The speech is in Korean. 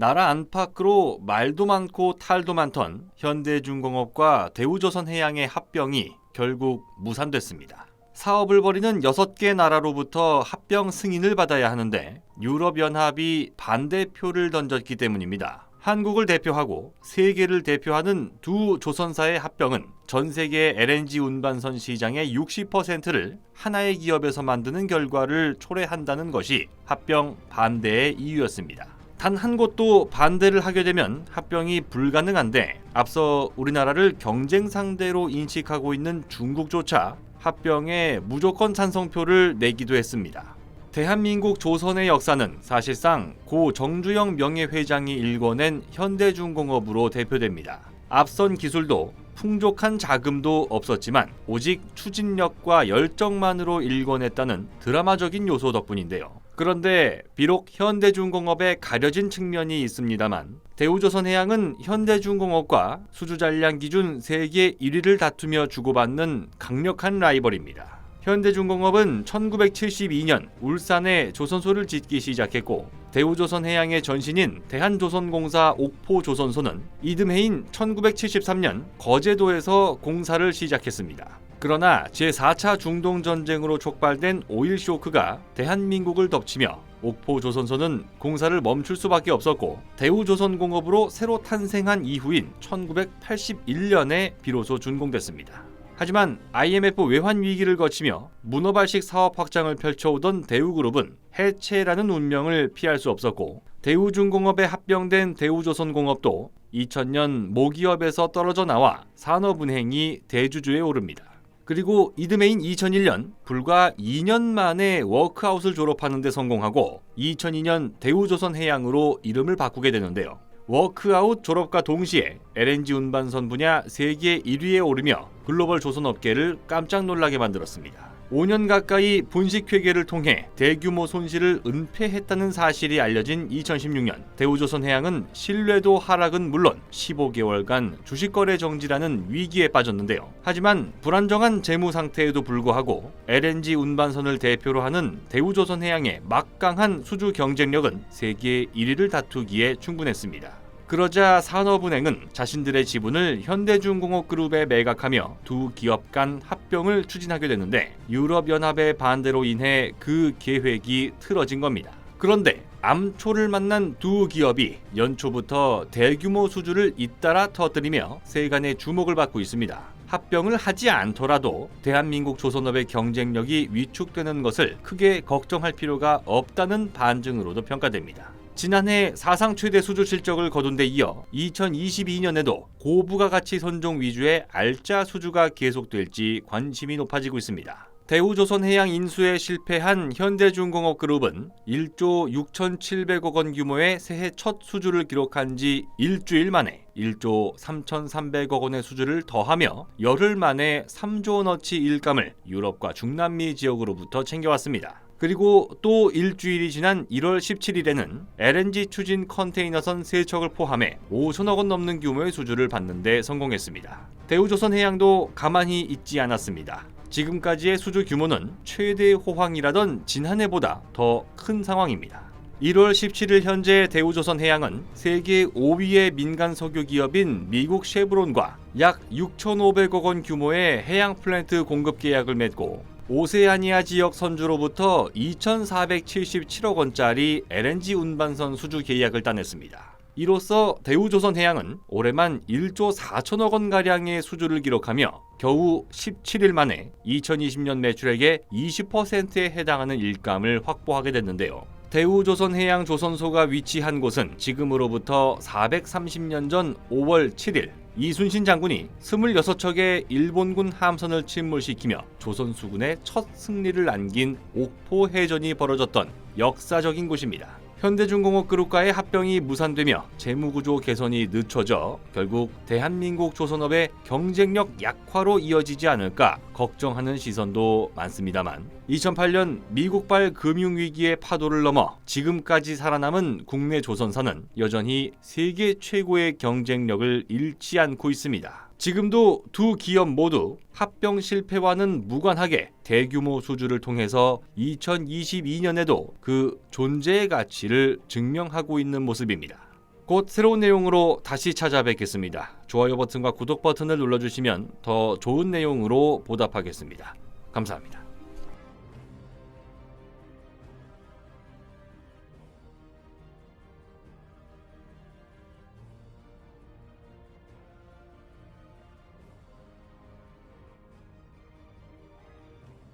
나라 안팎으로 말도 많고 탈도 많던 현대중공업과 대우조선해양의 합병이 결국 무산됐습니다. 사업을 벌이는 6개 나라로부터 합병 승인을 받아야 하는데 유럽연합이 반대표를 던졌기 때문입니다. 한국을 대표하고 세계를 대표하는 두 조선사의 합병은 전 세계 LNG 운반선 시장의 60%를 하나의 기업에서 만드는 결과를 초래한다는 것이 합병 반대의 이유였습니다. 단 한 곳도 반대를 하게 되면 합병이 불가능한데 앞서 우리나라를 경쟁 상대로 인식하고 있는 중국조차 합병에 무조건 찬성표를 내기도 했습니다. 대한민국 조선의 역사는 사실상 고 정주영 명예회장이 일궈낸 현대중공업으로 대표됩니다. 앞선 기술도 풍족한 자금도 없었지만 오직 추진력과 열정만으로 일궈냈다는 드라마적인 요소 덕분인데요. 그런데 비록 현대중공업에 가려진 측면이 있습니다만 대우조선해양은 현대중공업과 수주잔량 기준 세계 1위를 다투며 주고받는 강력한 라이벌입니다. 현대중공업은 1972년 울산에 조선소를 짓기 시작했고 대우조선해양의 전신인 대한조선공사 옥포조선소는 이듬해인 1973년 거제도에서 공사를 시작했습니다. 그러나 제4차 중동전쟁으로 촉발된 오일 쇼크가 대한민국을 덮치며 옥포조선소는 공사를 멈출 수밖에 없었고 대우조선공업으로 새로 탄생한 이후인 1981년에 비로소 준공됐습니다. 하지만 IMF 외환 위기를 거치며 문어발식 사업 확장을 펼쳐오던 대우그룹은 해체라는 운명을 피할 수 없었고 대우중공업에 합병된 대우조선공업도 2000년 모기업에서 떨어져 나와 산업은행이 대주주에 오릅니다. 그리고 이듬해인 2001년 불과 2년 만에 워크아웃을 졸업하는 데 성공하고 2002년 대우조선해양으로 이름을 바꾸게 되는데요. 워크아웃 졸업과 동시에 LNG 운반선 분야 세계 1위에 오르며 글로벌 조선업계를 깜짝 놀라게 만들었습니다. 5년 가까이 분식회계를 통해 대규모 손실을 은폐했다는 사실이 알려진 2016년 대우조선해양은 신뢰도 하락은 물론 15개월간 주식거래 정지라는 위기에 빠졌는데요. 하지만 불안정한 재무 상태에도 불구하고 LNG 운반선을 대표로 하는 대우조선해양의 막강한 수주 경쟁력은 세계 1위를 다투기에 충분했습니다. 그러자 산업은행은 자신들의 지분을 현대중공업그룹에 매각하며 두 기업 간 합병을 추진하게 되는데 유럽연합의 반대로 인해 그 계획이 틀어진 겁니다. 그런데 암초를 만난 두 기업이 연초부터 대규모 수주를 잇따라 터뜨리며 세간의 주목을 받고 있습니다. 합병을 하지 않더라도 대한민국 조선업의 경쟁력이 위축되는 것을 크게 걱정할 필요가 없다는 반증으로도 평가됩니다. 지난해 사상 최대 수주 실적을 거둔 데 이어 2022년에도 고부가 가치 선종 위주의 알짜 수주가 계속될지 관심이 높아지고 있습니다. 대우조선해양 인수에 실패한 현대중공업그룹은 1조 6,700억 원 규모의 새해 첫 수주를 기록한 지 일주일 만에 1조 3,300억 원의 수주를 더하며 열흘 만에 3조 원어치 일감을 유럽과 중남미 지역으로부터 챙겨왔습니다. 그리고 또 일주일이 지난 1월 17일에는 LNG 추진 컨테이너선 3척을 포함해 5천억 원 넘는 규모의 수주를 받는 데 성공했습니다. 대우조선해양도 가만히 있지 않았습니다. 지금까지의 수주 규모는 최대 호황이라던 지난해보다 더 큰 상황입니다. 1월 17일 현재 대우조선해양은 세계 5위의 민간 석유 기업인 미국 쉐브론과 약 6,500억 원 규모의 해양 플랜트 공급 계약을 맺고 오세아니아 지역 선주로부터 2,477억 원짜리 LNG 운반선 수주 계약을 따냈습니다. 이로써 대우조선해양은 올해만 1조 4천억 원가량의 수주를 기록하며 겨우 17일 만에 2020년 매출액의 20%에 해당하는 일감을 확보하게 됐는데요. 대우조선해양 조선소가 위치한 곳은 지금으로부터 430년 전 5월 7일 이순신 장군이 26척의 일본군 함선을 침몰시키며 조선수군의 첫 승리를 안긴 옥포해전이 벌어졌던 역사적인 곳입니다. 현대중공업그룹과의 합병이 무산되며 재무구조 개선이 늦춰져 결국 대한민국 조선업의 경쟁력 약화로 이어지지 않을까 걱정하는 시선도 많습니다만 2008년 미국발 금융위기의 파도를 넘어 지금까지 살아남은 국내 조선사는 여전히 세계 최고의 경쟁력을 잃지 않고 있습니다. 지금도 두 기업 모두 합병 실패와는 무관하게 대규모 수주를 통해서 2022년에도 그 존재의 가치를 증명하고 있는 모습입니다. 곧 새로운 내용으로 다시 찾아뵙겠습니다. 좋아요 버튼과 구독 버튼을 눌러주시면 더 좋은 내용으로 보답하겠습니다. 감사합니다.